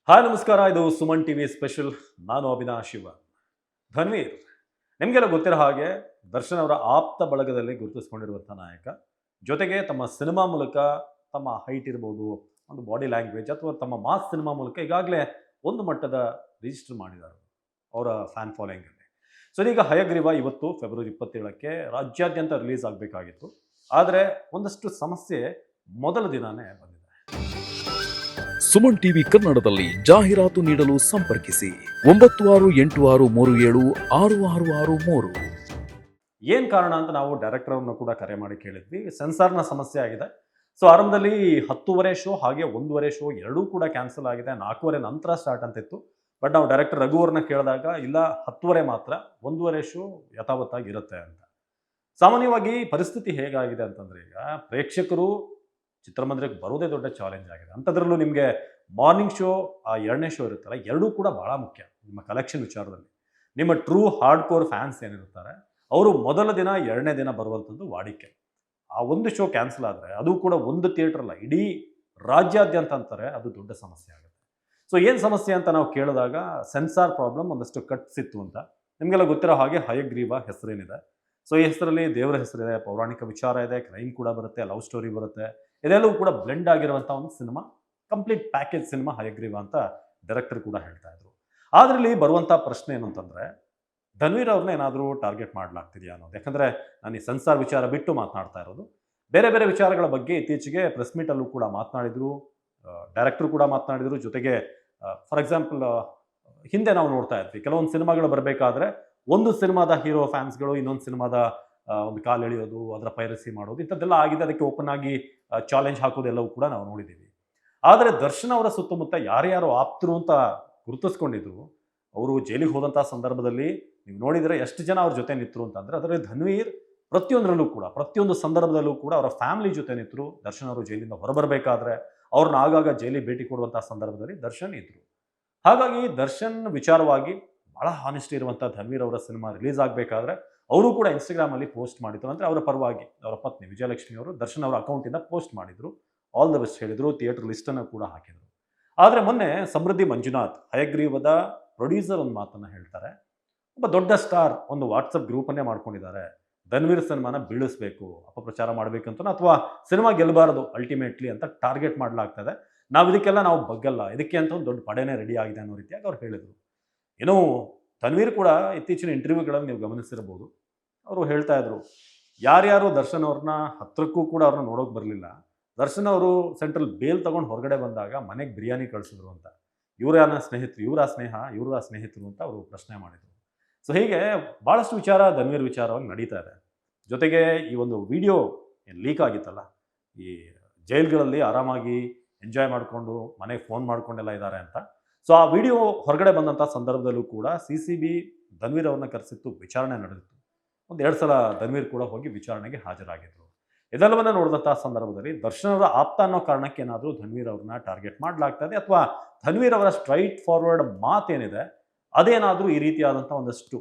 Hi ನಮಸ್ಕಾರ, ಇದು Suman TV special. ನಾನು ಅವಿನಾಶ್ ಶಿವ. ಧನ್ವೀರ್ ನಿಮಗೆಲ್ಲ ಗೊತ್ತಿರೋ ಹಾಗೆ ದರ್ಶನ್ ಅವರ ಆಪ್ತ ಬಳಗದಲ್ಲಿ ಗುರುತಿಸಿಕೊಂಡಿರುವಂಥ ನಾಯಕ. ಜೊತೆಗೆ ತಮ್ಮ ಸಿನಿಮಾ ಮೂಲಕ ತಮ್ಮ ಹೈಟ್ ಇರ್ಬೋದು, ಒಂದು ಬಾಡಿ ಲ್ಯಾಂಗ್ವೇಜ್ ಅಥವಾ ತಮ್ಮ ಮಾಸ್ ಸಿನಿಮಾ ಮೂಲಕ ಈಗಾಗಲೇ ಒಂದು ಮಟ್ಟದ ರಿಜಿಸ್ಟರ್ ಮಾಡಿದ್ದಾರೆ ಅವರ ಫ್ಯಾನ್ ಫಾಲೋಯಿಂಗಲ್ಲಿ. ಸೊ ಈಗ ಹಯಗ್ರೀವ ಇವತ್ತು ಫೆಬ್ರವರಿ 27ಕ್ಕೆ ರಾಜ್ಯಾದ್ಯಂತ ರಿಲೀಸ್ ಆಗಬೇಕಾಗಿತ್ತು. ಆದರೆ ಒಂದಷ್ಟು ಸಮಸ್ಯೆ ಮೊದಲ ದಿನಾನೇ ಬಂದಿದೆ. ಸುಮನ್ ಟಿವಿ ಕನ್ನಡದಲ್ಲಿ ಜಾಹೀರಾತು ನೀಡಲು ಸಂಪರ್ಕಿಸಿ 9686376663. ಏನು ಕಾರಣ ಅಂತ ನಾವು ಡೈರೆಕ್ಟರ್ ಅವ್ರನ್ನ ಕೂಡ ಕರೆ ಮಾಡಿ ಕೇಳಿದ್ವಿ. ಸೆನ್ಸಾರ್ನ ಸಮಸ್ಯೆ ಆಗಿದೆ. ಸೊ ಆರಂಭದಲ್ಲಿ 10:30 ಶೋ ಹಾಗೆ 1:30 ಶೋ ಎರಡೂ ಕೂಡ ಕ್ಯಾನ್ಸಲ್ ಆಗಿದೆ. 4:15 ನಂತರ ಸ್ಟಾರ್ಟ್ ಅಂತಿತ್ತು. ಬಟ್ ನಾವು ಡೈರೆಕ್ಟರ್ ರಘು ಅವ್ರನ್ನ ಕೇಳಿದಾಗ ಇಲ್ಲ 10:30 ಮಾತ್ರ, 1:30 ಶೋ ಯಥಾವತ್ತಾಗಿರುತ್ತೆ ಅಂತ. ಸಾಮಾನ್ಯವಾಗಿ ಪರಿಸ್ಥಿತಿ ಹೇಗಾಗಿದೆ ಅಂತಂದ್ರೆ, ಈಗ ಪ್ರೇಕ್ಷಕರು ಚಿತ್ರಮಂದಿರಕ್ಕೆ ಬರೋದೇ ದೊಡ್ಡ ಚಾಲೆಂಜ್ ಆಗಿದೆ. ಅಂಥದ್ರಲ್ಲೂ ನಿಮಗೆ ಮಾರ್ನಿಂಗ್ ಶೋ, ಆ ಎರಡನೇ ಶೋ ಇರುತ್ತಲ್ಲ, ಎರಡೂ ಕೂಡ ಬಹಳ ಮುಖ್ಯ ನಿಮ್ಮ ಕಲೆಕ್ಷನ್ ವಿಚಾರದಲ್ಲಿ. ನಿಮ್ಮ ಟ್ರೂ ಹಾರ್ಡ್ ಕೋರ್ ಫ್ಯಾನ್ಸ್ ಏನಿರ್ತಾರೆ ಅವರು ಮೊದಲ ದಿನ ಎರಡನೇ ದಿನ ಬರುವಂಥದ್ದು ವಾಡಿಕೆ. ಆ ಒಂದು ಶೋ ಕ್ಯಾನ್ಸಲ್ ಆದರೆ ಅದು ಕೂಡ ಒಂದು ಥಿಯೇಟರ್ ಅಲ್ಲ, ಇಡೀ ರಾಜ್ಯಾದ್ಯಂತ ಅಂತಾರೆ, ಅದು ದೊಡ್ಡ ಸಮಸ್ಯೆ ಆಗುತ್ತೆ. ಸೊ ಏನು ಸಮಸ್ಯೆ ಅಂತ ನಾವು ಕೇಳಿದಾಗ ಸೆನ್ಸಾರ್ ಪ್ರಾಬ್ಲಮ್ ಒಂದಷ್ಟು ಕಟ್ಸಿತ್ತು ಅಂತ. ನಿಮಗೆಲ್ಲ ಗೊತ್ತಿರೋ ಹಾಗೆ ಹಯಗ್ರೀವ ಹೆಸರೇನಿದೆ. ಸೊ ಈ ಹೆಸರಲ್ಲಿ ದೇವರ ಹೆಸರಿದೆ, ಪೌರಾಣಿಕ ವಿಚಾರ ಇದೆ, ಕ್ರೈಮ್ ಕೂಡ ಬರುತ್ತೆ, ಲವ್ ಸ್ಟೋರಿ ಬರುತ್ತೆ. ಇದೆಲ್ಲವೂ ಕೂಡ ಬ್ಲೆಂಡ್ ಆಗಿರುವಂಥ ಒಂದು cinema, complete package cinema Hayagriva ಅಂತ ಡೈರೆಕ್ಟರ್ ಕೂಡ ಹೇಳ್ತಾ ಇದ್ರು. ಅದರಲ್ಲಿ ಬರುವಂಥ ಪ್ರಶ್ನೆ ಏನು ಅಂತಂದರೆ, ಧನ್ವೀರ್ ಅವ್ರನ್ನ ಏನಾದರೂ ಟಾರ್ಗೆಟ್ ಮಾಡಲಾಗ್ತಿದೆಯಾ ಅನ್ನೋದು. ಯಾಕಂದರೆ ನಾನು ಈ ಸೆನ್ಸಾರ್ ವಿಚಾರ ಬಿಟ್ಟು ಮಾತನಾಡ್ತಾ ಇರೋದು. ಬೇರೆ ಬೇರೆ ವಿಚಾರಗಳ ಬಗ್ಗೆ ಇತ್ತೀಚೆಗೆ ಪ್ರೆಸ್ ಮೀಟಲ್ಲೂ ಕೂಡ ಮಾತನಾಡಿದರು, ಡೈರೆಕ್ಟರ್ ಕೂಡ ಮಾತನಾಡಿದರು. ಜೊತೆಗೆ ಫಾರ್ ಎಕ್ಸಾಂಪಲ್ ಹಿಂದೆ ನಾವು ನೋಡ್ತಾ ಇದ್ವಿ, ಕೆಲವೊಂದು ಸಿನಿಮಾಗಳು ಬರಬೇಕಾದ್ರೆ ಒಂದು ಸಿನಿಮಾದ ಹೀರೋ ಫ್ಯಾನ್ಸ್ಗಳು ಇನ್ನೊಂದು ಸಿನಿಮಾದ ಒಂದು ಕಾಲು ಎಳೆಯೋದು, ಅದರ ಪೈರಸಿ ಮಾಡೋದು, ಇಂಥದ್ದೆಲ್ಲ ಆಗಿದೆ. ಅದಕ್ಕೆ ಓಪನ್ ಆಗಿ ಚಾಲೆಂಜ್ ಹಾಕೋದೆಲ್ಲವೂ ಕೂಡ ನಾವು ನೋಡಿದ್ದೀವಿ. ಆದರೆ ದರ್ಶನ್ ಅವರ ಸುತ್ತಮುತ್ತ ಯಾರ್ಯಾರು ಆಪ್ತರು ಅಂತ ಗುರುತಿಸ್ಕೊಂಡಿದ್ರು, ಅವರು ಜೈಲಿಗೆ ಹೋದಂಥ ಸಂದರ್ಭದಲ್ಲಿ ನೀವು ನೋಡಿದರೆ ಎಷ್ಟು ಜನ ಅವ್ರ ಜೊತೆ ನಿಂತರು ಅಂತಂದರೆ, ಅದರಲ್ಲಿ ಧನ್ವೀರ್ ಪ್ರತಿಯೊಂದರಲ್ಲೂ ಕೂಡ, ಪ್ರತಿಯೊಂದು ಸಂದರ್ಭದಲ್ಲೂ ಕೂಡ ಅವರ ಫ್ಯಾಮಿಲಿ ಜೊತೆ ನಿಂತರು. ದರ್ಶನ್ ಅವರು ಜೈಲಿಂದ ಹೊರಬರಬೇಕಾದ್ರೆ ಅವ್ರನ್ನ ಆಗಾಗ ಜೈಲಿಗೆ ಭೇಟಿ ಕೊಡುವಂಥ ಸಂದರ್ಭದಲ್ಲಿ ದರ್ಶನ್ ಇದ್ರು. ಹಾಗಾಗಿ ದರ್ಶನ್ ವಿಚಾರವಾಗಿ ಬಹಳ ಹಾನೆಸ್ಟ್ ಇರುವಂಥ ಧನ್ವೀರ್ ಅವರ ಸಿನಿಮಾ ರಿಲೀಸ್ ಆಗಬೇಕಾದ್ರೆ ಅವರು ಕೂಡ ಇನ್ಸ್ಟಾಗ್ರಾಮಲ್ಲಿ ಪೋಸ್ಟ್ ಮಾಡಿದ್ರು. ಅಂದರೆ ಅವರ ಪರವಾಗಿ ಅವರ ಪತ್ನಿ ವಿಜಯಲಕ್ಷ್ಮಿ ಅವರು ದರ್ಶನ್ ಅವರ ಅಕೌಂಟಿಂದ ಪೋಸ್ಟ್ ಮಾಡಿದ್ರು, ಆಲ್ ದ ಬೆಸ್ಟ್ ಹೇಳಿದರು, ಥಿಯೇಟರ್ ಲಿಸ್ಟನ್ನು ಕೂಡ ಹಾಕಿದರು. ಆದರೆ ಮೊನ್ನೆ ಸಮೃದ್ಧಿ ಮಂಜುನಾಥ್, ಹಯಗ್ರೀವದ ಪ್ರೊಡ್ಯೂಸರ್, ಒಂದು ಮಾತನ್ನು ಹೇಳ್ತಾರೆ. ಒಬ್ಬ ದೊಡ್ಡ ಸ್ಟಾರ್ ಒಂದು ವಾಟ್ಸಪ್ ಗ್ರೂಪನ್ನೇ ಮಾಡ್ಕೊಂಡಿದ್ದಾರೆ, ಧನ್ವೀರ್ ಸಿನಿಮಾನ ಬೀಳಿಸ್ಬೇಕು, ಅಪಪ್ರಚಾರ ಮಾಡಬೇಕಂತ, ಅಥವಾ ಸಿನಿಮಾ ಗೆಲ್ಲಬಾರದು ಅಲ್ಟಿಮೇಟ್ಲಿ ಅಂತ ಟಾರ್ಗೆಟ್ ಮಾಡಲಾಗ್ತದೆ. ಇದಕ್ಕೆಲ್ಲ ನಾವು ಬಗ್ಗಲ್ಲ, ಇದಕ್ಕೆ ಅಂತ ಒಂದು ದೊಡ್ಡ ಪಡೆನೇ ರೆಡಿ ಆಗಿದೆ ಅನ್ನೋ ರೀತಿಯಾಗಿ ಅವ್ರು ಹೇಳಿದರು. ಏನೋ ಧನ್ವೀರ್ ಕೂಡ ಇತ್ತೀಚಿನ ಇಂಟರ್ವ್ಯೂಗಳಲ್ಲಿ ನೀವು ಗಮನಿಸಿರ್ಬೋದು, ಅವರು ಹೇಳ್ತಾ ಇದ್ರು, ಯಾರ್ಯಾರು ದರ್ಶನ್ ಅವ್ರನ್ನ ಹತ್ರಕ್ಕೂ ಕೂಡ ಅವ್ರನ್ನ ನೋಡೋಕೆ ಬರಲಿಲ್ಲ, ದರ್ಶನ್ ಅವರು ಸೆಂಟ್ರಲ್ ಬೇಲ್ ತಗೊಂಡು ಹೊರಗಡೆ ಬಂದಾಗ ಮನೆಗೆ ಬಿರಿಯಾನಿ ಕಳಿಸಿದ್ರು ಅಂತ. ಇವರ ಸ್ನೇಹಿತರು, ಇವರ ಸ್ನೇಹಿತರು ಅಂತ ಅವರು ಪ್ರಶ್ನೆ ಮಾಡಿದರು. ಸೊ ಹೀಗೆ ಭಾಳಷ್ಟು ವಿಚಾರ ಧನ್ವೀರ್ ವಿಚಾರವಾಗಿ ನಡೀತಾ ಇದೆ. ಜೊತೆಗೆ ಈ ಒಂದು ವಿಡಿಯೋ ಏನು ಲೀಕ್ ಆಗಿತ್ತಲ್ಲ, ಈ ಜೈಲ್ಗಳಲ್ಲಿ ಆರಾಮಾಗಿ ಎಂಜಾಯ್ ಮಾಡಿಕೊಂಡು ಮನೆಗೆ ಫೋನ್ ಮಾಡ್ಕೊಂಡೆಲ್ಲ ಇದ್ದಾರೆ ಅಂತ. ಸೊ ಆ ವಿಡಿಯೋ ಹೊರಗಡೆ ಬಂದಂಥ ಸಂದರ್ಭದಲ್ಲೂ ಕೂಡ CCB ಧನ್ವೀರ್ ಅವ್ರನ್ನ ಕರೆಸಿತ್ತು, ವಿಚಾರಣೆ ನಡೆದಿತ್ತು. ಒಂದು 2 ಸಲ ಧನ್ವೀರ್ ಕೂಡ ಹೋಗಿ ವಿಚಾರಣೆಗೆ ಹಾಜರಾಗಿದ್ದರು. ಇದೆಲ್ಲವನ್ನ ನೋಡಿದಂಥ ಸಂದರ್ಭದಲ್ಲಿ ದರ್ಶನ್ ಅವರ ಆಪ್ತ ಅನ್ನೋ ಕಾರಣಕ್ಕೆ ಏನಾದರೂ ಧನ್ವೀರ್ ಅವ್ರನ್ನ ಟಾರ್ಗೆಟ್ ಮಾಡಲಾಗ್ತದೆ, ಅಥವಾ ಧನ್ವೀರ್ ಅವರ ಸ್ಟ್ರೈಟ್ ಫಾರ್ವರ್ಡ್ ಮಾತೇನಿದೆ ಅದೇನಾದರೂ ಈ ರೀತಿಯಾದಂಥ ಒಂದಷ್ಟು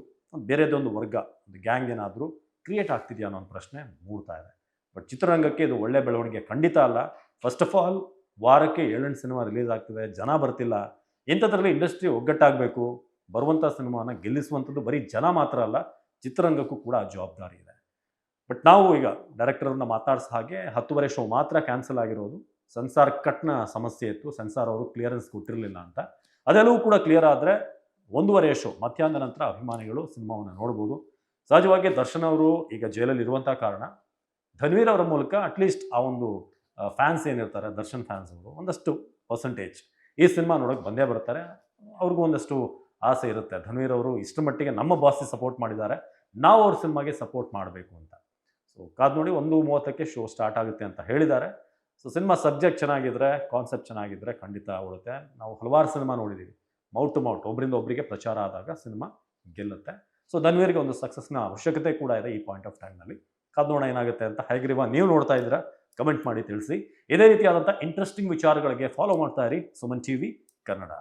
ಬೇರೆದೊಂದು ವರ್ಗ, ಒಂದು ಗ್ಯಾಂಗ್ ಏನಾದರೂ ಕ್ರಿಯೇಟ್ ಆಗ್ತಿದೆಯಾ ಅನ್ನೋ ಒಂದು ಪ್ರಶ್ನೆ ಮೂಡ್ತಾ ಇದೆ. ಬಟ್ ಚಿತ್ರರಂಗಕ್ಕೆ ಇದು ಒಳ್ಳೆ ಬೆಳವಣಿಗೆ ಖಂಡಿತ ಅಲ್ಲ. ಫಸ್ಟ್ ಆಫ್ ಆಲ್, ವಾರಕ್ಕೆ 7-8 ಸಿನಿಮಾ ರಿಲೀಸ್ ಆಗ್ತಿದೆ, ಜನ ಬರ್ತಿಲ್ಲ. ಇಂಥದ್ರಲ್ಲಿ ಇಂಡಸ್ಟ್ರಿ ಒಗ್ಗಟ್ಟಾಗಬೇಕು, ಬರುವಂಥ ಸಿನಿಮಾನ ಗೆಲ್ಲಿಸುವಂಥದ್ದು ಬರೀ ಜನ ಮಾತ್ರ ಅಲ್ಲ, ಚಿತ್ರರಂಗಕ್ಕೂ ಕೂಡ ಜವಾಬ್ದಾರಿ ಇದೆ. ಬಟ್ ನಾವು ಈಗ ಡೈರೆಕ್ಟರ್ನ ಮಾತಾಡಿಸ ಹಾಗೆ 10:30 ಶೋ ಮಾತ್ರ ಕ್ಯಾನ್ಸಲ್ ಆಗಿರೋದು. ಸೆನ್ಸಾರ್ ಕಟ್ನ ಸಮಸ್ಯೆ ಇತ್ತು, ಸೆನ್ಸಾರ್ ಅವರು ಕ್ಲಿಯರೆನ್ಸ್ ಕೊಟ್ಟಿರಲಿಲ್ಲ ಅಂತ. ಅದೆಲ್ಲವೂ ಕೂಡ ಕ್ಲಿಯರ್ ಆದರೆ 1:30 ಶೋ ಮಧ್ಯಾಹ್ನದ ನಂತರ ಅಭಿಮಾನಿಗಳು ಸಿನಿಮಾವನ್ನು ನೋಡ್ಬೋದು. ಸಹಜವಾಗಿ ದರ್ಶನ್ ಅವರು ಈಗ ಜೈಲಲ್ಲಿ ಇರುವಂಥ ಕಾರಣ ಧನ್ವೀರ್ ಅವರ ಮೂಲಕ ಅಟ್ಲೀಸ್ಟ್ ಆ ಒಂದು ಫ್ಯಾನ್ಸ್ ಏನಿರ್ತಾರೆ, ದರ್ಶನ್ ಫ್ಯಾನ್ಸ್ ಅವರು ಒಂದಷ್ಟು ಪರ್ಸೆಂಟೇಜ್ ಈ ಸಿನಿಮಾ ನೋಡೋಕೆ ಬಂದೇ ಬರ್ತಾರೆ. ಅವ್ರಿಗೂ ಒಂದಷ್ಟು ಆಸೆ ಇರುತ್ತೆ, ಧನ್ವೀರ್ ಅವರು ಇಷ್ಟರ ಮಟ್ಟಿಗೆ ನಮ್ಮ ಬಾಸಿಗೆ ಸಪೋರ್ಟ್ ಮಾಡಿದ್ದಾರೆ, ನಾವು ಅವ್ರ ಸಿನಿಮಾಗೆ ಸಪೋರ್ಟ್ ಮಾಡಬೇಕು ಅಂತ. ಸೊ ಕಾದು ನೋಡಿ, 1:30ಕ್ಕೆ ಶೋ ಸ್ಟಾರ್ಟ್ ಆಗುತ್ತೆ ಅಂತ ಹೇಳಿದ್ದಾರೆ. ಸೊ ಸಿನಿಮಾ ಸಬ್ಜೆಕ್ಟ್ ಚೆನ್ನಾಗಿದ್ದರೆ, ಕಾನ್ಸೆಪ್ಟ್ ಚೆನ್ನಾಗಿದ್ದರೆ ಖಂಡಿತ ಉಳುತ್ತೆ. ನಾವು ಹಲವಾರು ಸಿನಿಮಾ ನೋಡಿದ್ದೀವಿ, ಮೌಟ್ ಟು ಮೌಟ್, ಒಬ್ಬರಿಂದ ಒಬ್ಬರಿಗೆ ಪ್ರಚಾರ ಆದಾಗ ಸಿನಿಮಾ ಗೆಲ್ಲುತ್ತೆ. ಸೊ ಧನ್ವೀರ್ಗೆ ಒಂದು ಸಕ್ಸಸ್ನ ಅವಶ್ಯಕತೆ ಕೂಡ ಇದೆ ಈ ಪಾಯಿಂಟ್ ಆಫ್ ಟೈಮ್ನಲ್ಲಿ. ಕಾದು ನೋಡೋಣ ಏನಾಗುತ್ತೆ ಅಂತ. ಹಯಗ್ರೀವ ನೀವು ನೋಡ್ತಾ ಇದ್ದೀರಾ? ಕಮೆಂಟ್ ಮಾಡಿ ತಿಳಿಸಿ. ಇದೇ ರೀತಿಯಾದಂಥ ಇಂಟ್ರೆಸ್ಟಿಂಗ್ ವಿಚಾರಗಳಿಗೆ ಫಾಲೋ ಮಾಡ್ತಾ ಇರಿ ಸುಮನ್ ಟಿವಿ ಕನ್ನಡ.